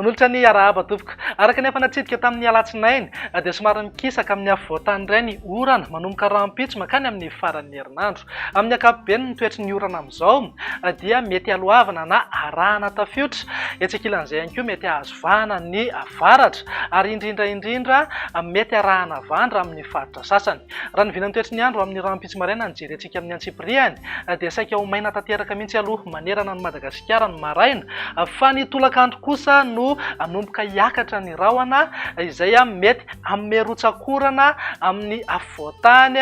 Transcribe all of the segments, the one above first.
manolotra ny arahaba tompoko araka nefa natsidika tamin'ny alatsinainy dia somary mikisaka amin'ny avoatany iray ny orana manomboka rahampitso makany amin'ny faran'ny herinandro amin'ny ankapobeny ny toetry ny orana amin'izao dia mety alohavana na arahana tafiotra etsekilan'izay ihany koa mety ahazovana ny avaratra ary indrindra mety arahana avandra amin'ny faritra sasany raha ny vinany toetry ny andro amin'ny rahampitso maraina ny jerentsika amin'ny antsipriany dia saika ho maina tanteraka mihitsy aloha manerana ny Madagasikara ny maraina fa ny tolakandro kosa no anomboka hiakatra ny rahona izay mety amerotsak'orana amin'ny avoatany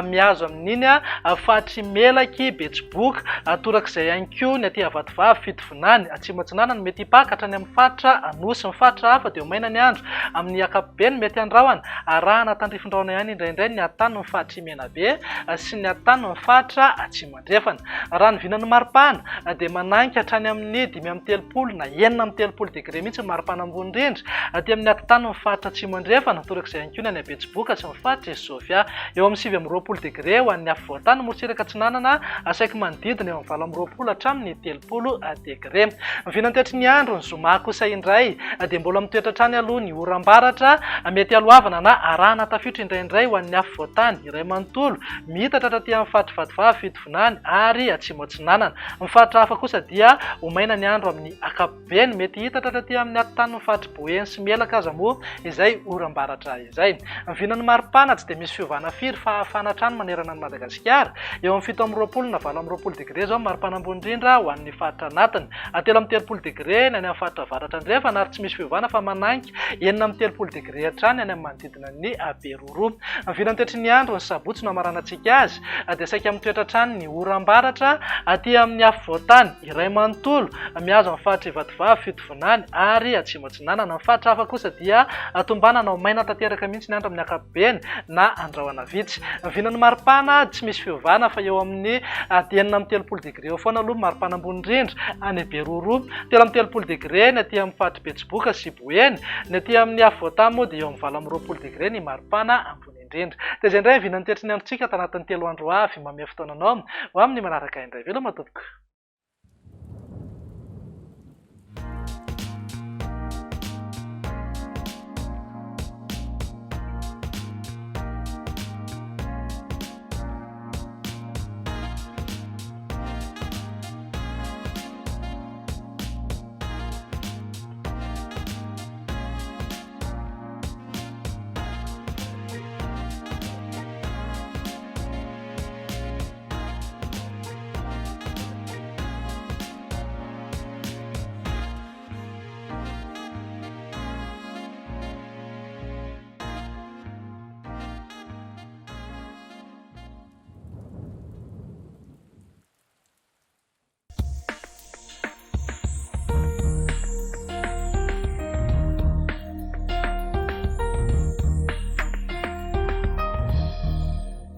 mihazo amin'iny fatry melaky betsiboka torak'izay ihany koa ny aty avatovavy fitovinany atsimatsinana ny mety hipakatra ny amin'ny faritra anosy ny faritra hafa dia ho maina ny andro amin'ny ankapobeny mety andrahona arahana tandrifin-drahona ihany indraindray ny atany ny faritra menabe sy ny atany ny faritra atsimandrefana raha ny vinany maripana dia mananky hatrany amin'ny 5.30 na 9.30 degré mihitsy ny maripana ambony indrindra dia amin'ny atitany ny faritra atsimandrefana torak'izay ihany koa ny any betsiboka sy ny faritra esofia eo amin'ny 7.20 degré ho an'ny afovoatany morotsiraka atsinanana asaiky manodidina eo amin'ny 7.20 hatramin'ny 30 degré vinany toetry ny andro ny zoma kosa indray dia mbola mitoetra hatrany aloha ny oram-baratra mety alohavana na arahana tafiotra indraindray ho an'ny afovoatany iray manontolo mihitatra taty amin'ny faritra vatovavy fitovinany ary atsimo-atsinanana ny faritra hafa kosa dia ho maina ny andro amin'ny ankapobeny mety hitatra taty amin'ny atitany ny faritra boeny sy mielaka aza moa izay oram-baratra izay vinany maripana tsy dia misy fiovana firy fa hafana hatrany manerana ny Madagasikara eo amin'ny 7.20 na 8.20 degré zao maripana ambony indrindra ho an'ny faritra anatiny 3.30 degré ny any amin'ny faritra avaratra andrefana ary tsy misy fiovana fa mananky 9.30 degré hatrany any amin'ny manodidina ny Beroro vinany toetry ny andro ny sabotsy no amaranantsika azy dia saika amin'ny toetra hatrany ny oram-baratra aty amin'ny afovoatany iray manontolo mihazo amin'ny faritra vatovavy fitovinany ary atsimo-atsinanana ny faritra hafa kosa dia tombanana ho maina tanteraka mihitsy ny andro amin'ny ankapobeny na andrahoana vitsy vinany maripana tsy misy fiovana fa eo amin'ny 9.30 degré eo foana aloha maripana ambony indrindra any Beroro 3.30 degré ny aty amin'ny faritra betsiboka sy boeny ny aty amin'ny afovoatany moa dia eo amin'ny 9.20 degré ny maripana ambony indrindra dia izay indray vinany toetry ny androntsika tanatin'ny 3 andro avy mamea fotoananao ho amin'ny manaraka indray veloma tompoko